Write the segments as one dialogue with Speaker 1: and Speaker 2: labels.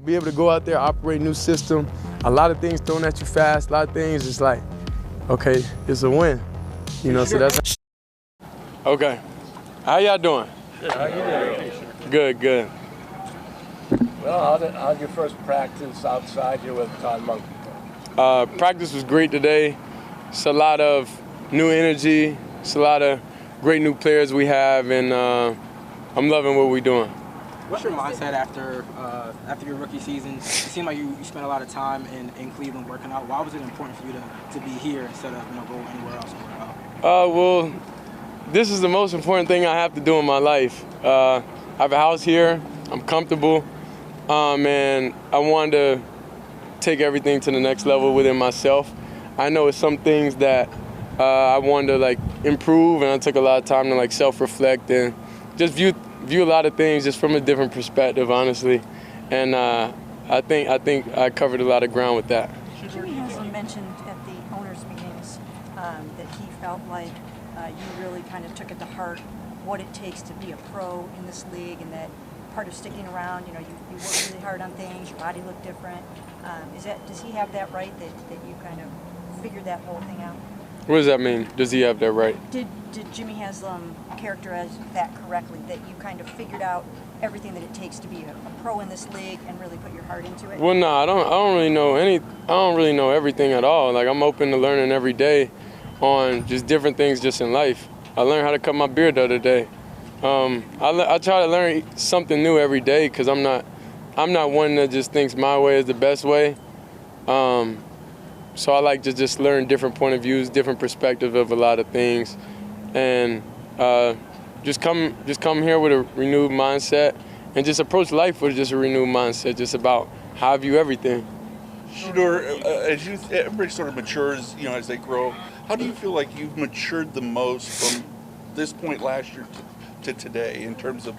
Speaker 1: Be able to go out there, operate a new system, a lot of things thrown at you fast, a lot of things it's like, okay, it's a win. You know, so that's okay. How y'all doing?
Speaker 2: Good. How you doing?
Speaker 1: Good, good.
Speaker 2: Well, how'd your first practice outside here with Todd Monk?
Speaker 1: Practice was great today. It's a lot of new energy. It's a lot of great new players we have, and I'm loving what we're doing.
Speaker 3: What's your mindset after your rookie season? It seemed like you spent a lot of time in Cleveland working out. Why was it important for you to be here instead of go anywhere else and work out?
Speaker 1: Well, this is the most important thing I have to do in my life. I have a house here. I'm comfortable, and I wanted to take everything to the next level within myself. I know it's some things that I wanted to improve, and I took a lot of time to self-reflect and just view a lot of things just from a different perspective, honestly. And I think I covered a lot of ground with that.
Speaker 4: Jimmy Haslam mentioned at the owners' meetings that he felt like you really kind of took it to heart what it takes to be a pro in this league, and that part of sticking around, you work really hard on things, your body looked different. Does he have that right, that you kind of figured that whole thing out?
Speaker 1: What does that mean? Does he have that right?
Speaker 4: Did Jimmy Haslam characterize that correctly, that you kind of figured out everything that it takes to be a pro in this league and really put your heart into it?
Speaker 1: Well, no, I don't really know everything at all. I'm open to learning every day on just different things just in life. I learned how to cut my beard the other day. I try to learn something new every day because I'm not one that just thinks my way is the best way. So I like to just learn different point of views, different perspective of a lot of things, and just come here with a renewed mindset and just approach life with just a renewed mindset, just about how I view everything.
Speaker 5: Shedeur, as everybody sort of matures, as they grow, how do you feel like you've matured the most from this point last year to today in terms of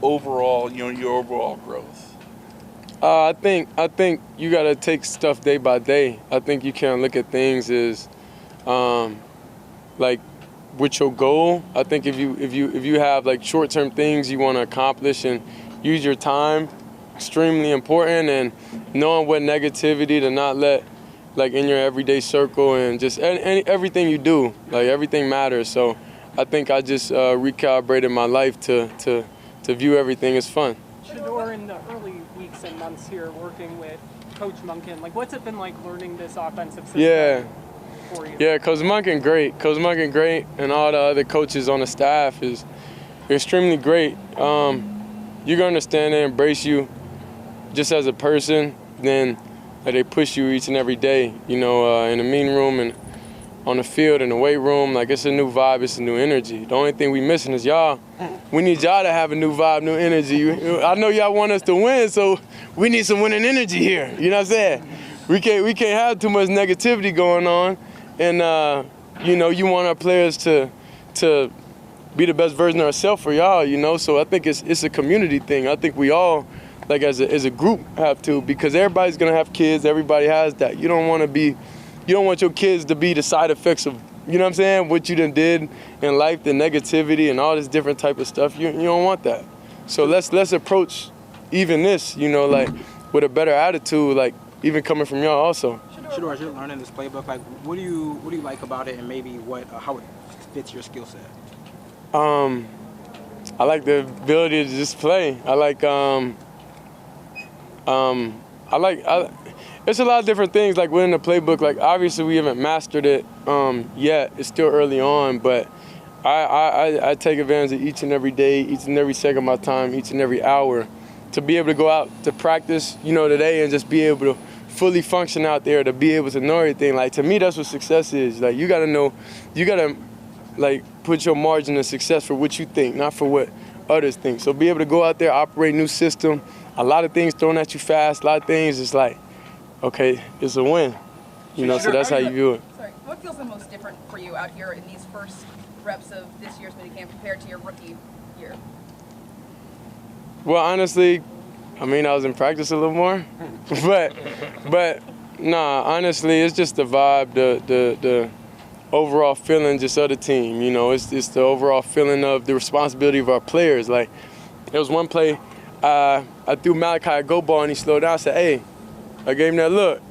Speaker 5: overall, your overall growth?
Speaker 1: I think you gotta take stuff day by day. I think you can't look at things as with your goal. I think if you have short-term things you want to accomplish and use your time, extremely important, and knowing what negativity to not let in your everyday circle, and just everything you do, everything matters. So I think I just recalibrated my life to view everything as fun.
Speaker 6: Shedeur, in the early weeks and months here working with Coach Monken, what's it been like learning this offensive system for you? Yeah, Coach Monken great. Coach Monken great, and all the other coaches on the staff is extremely great. You're gonna understand they embrace you just as a person, then they push you each and every day. In the meeting room and on the field, in the weight room, it's a new vibe, it's a new energy. The only thing we missing is y'all. We need y'all to have a new vibe, new energy. I know y'all want us to win, so we need some winning energy here. You know what I'm saying? We can't have too much negativity going on, and you want our players to be the best version of ourselves for y'all. So I think it's a community thing. I think we all, as a group, have to, because everybody's gonna have kids. Everybody has that. You don't want your kids to be the side effects of, what you done did in life, the negativity and all this different type of stuff. You don't want that. So let's approach even this, with a better attitude, even coming from y'all also.
Speaker 3: Shedeur, as you're learning this playbook, what do you like about it, and maybe how it fits your skill set?
Speaker 1: I like the ability to just play. It's a lot of different things within the playbook. Obviously we haven't mastered it yet. It's still early on, but I take advantage of each and every day, each and every second of my time, each and every hour, to be able to go out to practice, today, and just be able to fully function out there, to be able to know everything. To me, that's what success is. You gotta know, you gotta put your margin of success for what you think, not for what others think. So be able to go out there, operate a new system, a lot of things thrown at you fast, a lot of things it's okay, it's a win. So that's how you view it.
Speaker 7: Sorry, what feels the most different for you out here in these first reps of this year's minicamp compared to your rookie year?
Speaker 1: Well, honestly, I was in practice a little more, but nah, honestly, it's just the vibe, the overall feeling just of the team. It's the overall feeling of the responsibility of our players. There was one play, I I threw Malachi a go ball and he slowed down. I said, hey, I gave him that look.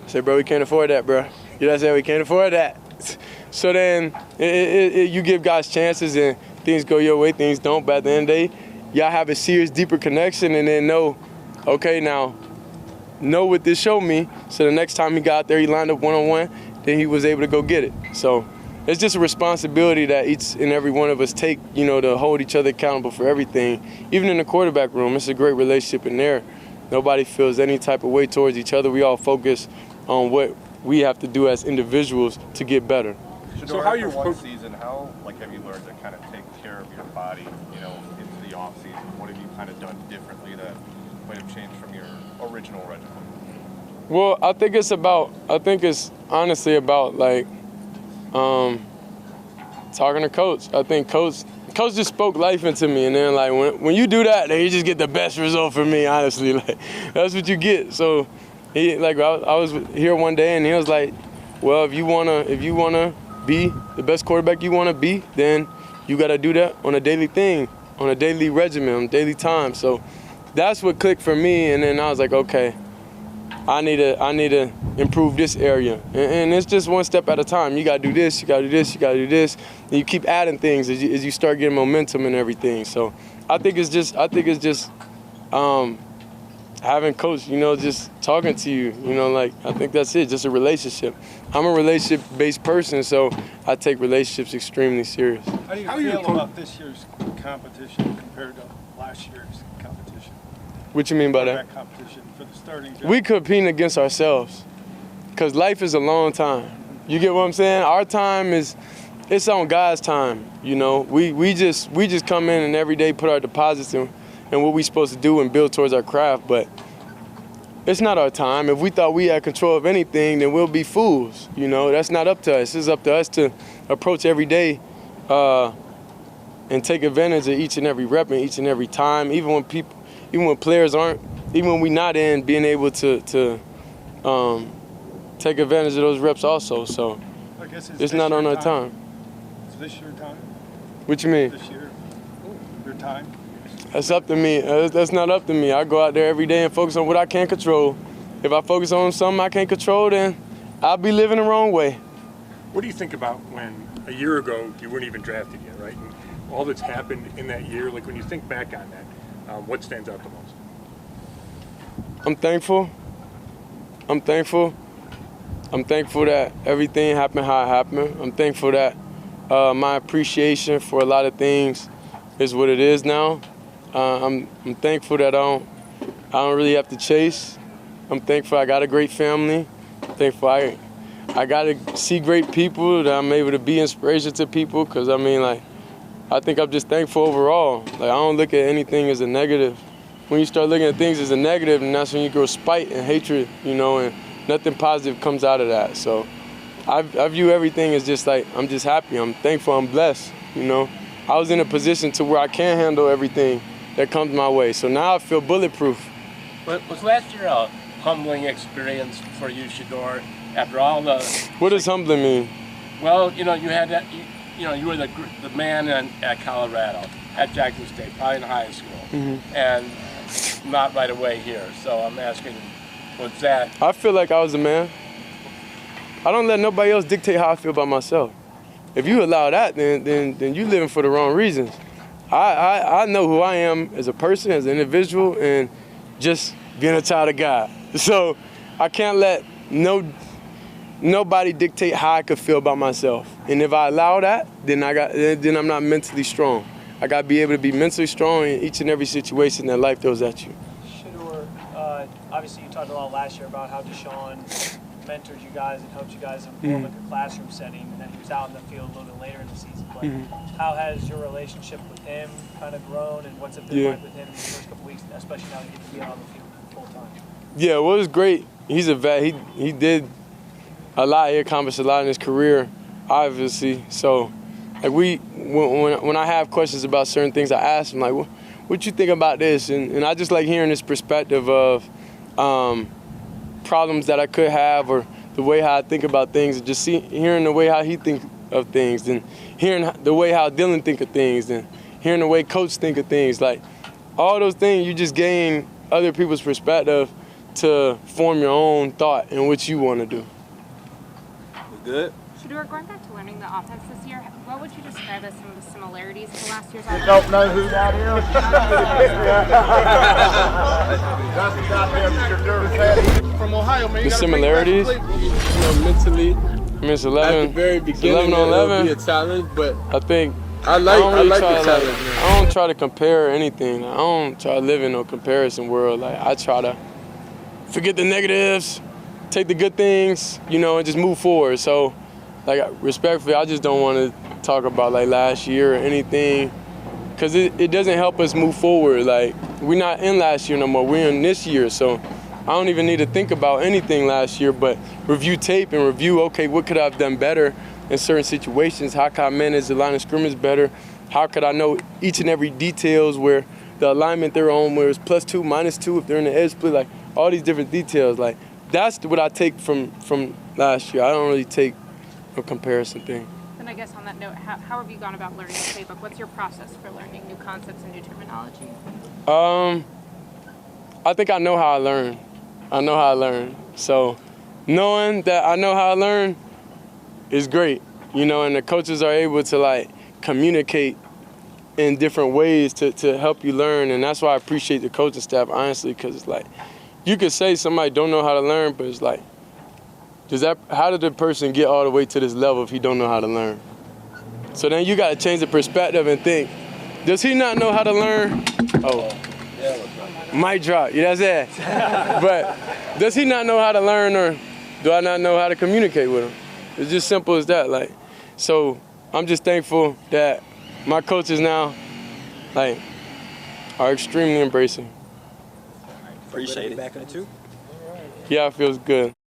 Speaker 1: I said, bro, we can't afford that, bro. You know what I'm saying? We can't afford that. So then you give guys chances and things go your way, things don't. But at the end of the day, y'all have a serious, deeper connection and then know, okay, now, know what this showed me. So the next time he got out there, he lined up one-on-one, then he was able to go get it. So it's just a responsibility that each and every one of us take, you know, to hold each other accountable for everything. Even in the quarterback room, it's a great relationship in there. Nobody feels any type of way towards each other. We all focus on what we have to do as individuals to get better.
Speaker 8: So how you one season, how have you learned to kind of take care of your body, you know, into the off season? What have you kind of done differently that might have changed from your original regimen?
Speaker 1: Well, I think it's honestly about talking to Coach. I think Coach just spoke life into me, and then when you do that, then you just get the best result for me. Honestly, that's what you get. So I was here one day, and he was like, well, if you wanna be the best quarterback you wanna be, then you gotta do that on a daily thing, on a daily regimen, on daily time. So that's what clicked for me, and then I was like, okay, I need to improve this area, and it's just one step at a time. You gotta do this, you gotta do this, you gotta do this, and you keep adding things as you start getting momentum and everything. So I think it's just having Coach, you know, just talking to you, you know, I think that's it, just a relationship. I'm a relationship-based person, so I take relationships extremely serious.
Speaker 9: How do you feel about this year's competition compared to last year's competition?
Speaker 1: What you mean by that?
Speaker 9: Competition for the starting job.
Speaker 1: We competing against ourselves, because life is a long time. You get what I'm saying? Our time it's on God's time, you know. We just come in and every day put our deposits in and what we're supposed to do and build towards our craft, but it's not our time. If we thought we had control of anything, then we'll be fools, you know. That's not up to us. It's up to us to approach every day and take advantage of each and every rep and each and every time, even when players aren't, even when we're not in, being able to take advantage of those reps also. So
Speaker 9: I guess
Speaker 1: it's not on our time.
Speaker 9: Is this your time?
Speaker 1: What you mean?
Speaker 9: This year, your time?
Speaker 1: That's up to me. That's not up to me. I go out there every day and focus on what I can control. If I focus on something I can't control, then I'll be living the wrong way.
Speaker 10: What do you think about when a year ago you weren't even drafted yet, right? And all that's happened in that year, when you think back on that, what stands out the most?
Speaker 1: I'm thankful. I'm thankful that everything happened how it happened. I'm thankful that my appreciation for a lot of things is what it is now. I'm thankful that I don't really have to chase. I'm thankful I got a great family. I'm thankful I got to see great people, that I'm able to be inspiration to people, because I think I'm just thankful overall. I don't look at anything as a negative. When you start looking at things as a negative, and that's when you grow spite and hatred, you know, and nothing positive comes out of that. So I view everything as just I'm just happy. I'm thankful. I'm blessed, you know. I was in a position to where I can handle everything that comes my way. So now I feel bulletproof.
Speaker 2: Was last year a humbling experience for you, Shedeur, after all the...
Speaker 1: What does humbling mean?
Speaker 2: Well, you know, you had that, you were the man at Colorado, at Jackson State, probably in high school, and not right away here. So I'm asking, what's that?
Speaker 1: I feel like I was a man. I don't let nobody else dictate how I feel about myself. If you allow that, then you living for the wrong reasons. I know who I am as a person, as an individual, and just being a child of God. So I can't let nobody dictate how I could feel about myself. And if I allow that, then I'm not mentally strong. I got to be able to be mentally strong in each and every situation that life throws at you.
Speaker 11: Shedeur, obviously you talked a lot last year about how Deshaun mentored you guys and helped you guys in more like a classroom setting, and then he was out in the field a little bit later in the season. But how has your relationship with him kind of grown, and what's it been like with him in the first couple weeks, especially now that you get to be on the field full time? Yeah,
Speaker 1: well, it was great. He's a vet. He did a lot. He accomplished a lot in his career, obviously. So, when I have questions about certain things, I ask him, what you think about this? And I just like hearing his perspective of problems that I could have, or the way how I think about things, and just hearing the way how he thinks of things, and hearing the way how Dylan think of things, and hearing the way Coach think of things. All those things, you just gain other people's perspective to form your own thought and what you want to do.
Speaker 12: Good.
Speaker 13: Shedeur, going back to learning the offense this year, what would you describe as some of the similarities to last year's
Speaker 12: You
Speaker 13: offense?
Speaker 12: don't know who that is?
Speaker 2: From Ohio, man.
Speaker 1: The similarities?
Speaker 14: Mentally,
Speaker 1: I mean, it's 11.
Speaker 14: at the very beginning,
Speaker 1: 11 on 11.
Speaker 14: it'll be a challenge, but
Speaker 1: I think
Speaker 14: I like the challenge.
Speaker 1: I don't try to compare anything. I don't try to live in no comparison world. Like, I try to forget the negatives, take the good things, you know, and just move forward. So, like, respectfully, I just don't want to talk about like last year or anything, because it doesn't help us move forward. Like, we're not in last year no more. We're in this year. So I don't even need to think about anything last year, but review tape and review, okay, what could I have done better in certain situations? How could I manage the line of scrimmage better? How could I know each and every details where the alignment they're on, where it's +2, -2, if they're in the edge split, like all these different details. Like, that's what I take from last year. I don't really take a comparison thing.
Speaker 13: And I guess on that note, how have you gone about learning the playbook? What's your process for learning new concepts and new terminology?
Speaker 1: I think I know how I learn. I know how I learn. So knowing that I know how I learn is great, you know, and the coaches are able to like communicate in different ways to help you learn. And that's why I appreciate the coaching staff, honestly, because it's like, you could say somebody don't know how to learn, but it's like, how did the person get all the way to this level if he don't know how to learn? So then you got to change the perspective and think, does he not know how to learn? Oh, mic drop. Yeah, that's it. But does he not know how to learn, or do I not know how to communicate with him? It's just simple as that. Like, so I'm just thankful that my coaches now, like, are extremely embracing.
Speaker 12: Appreciate it. Back in the two.
Speaker 1: Yeah, it feels good.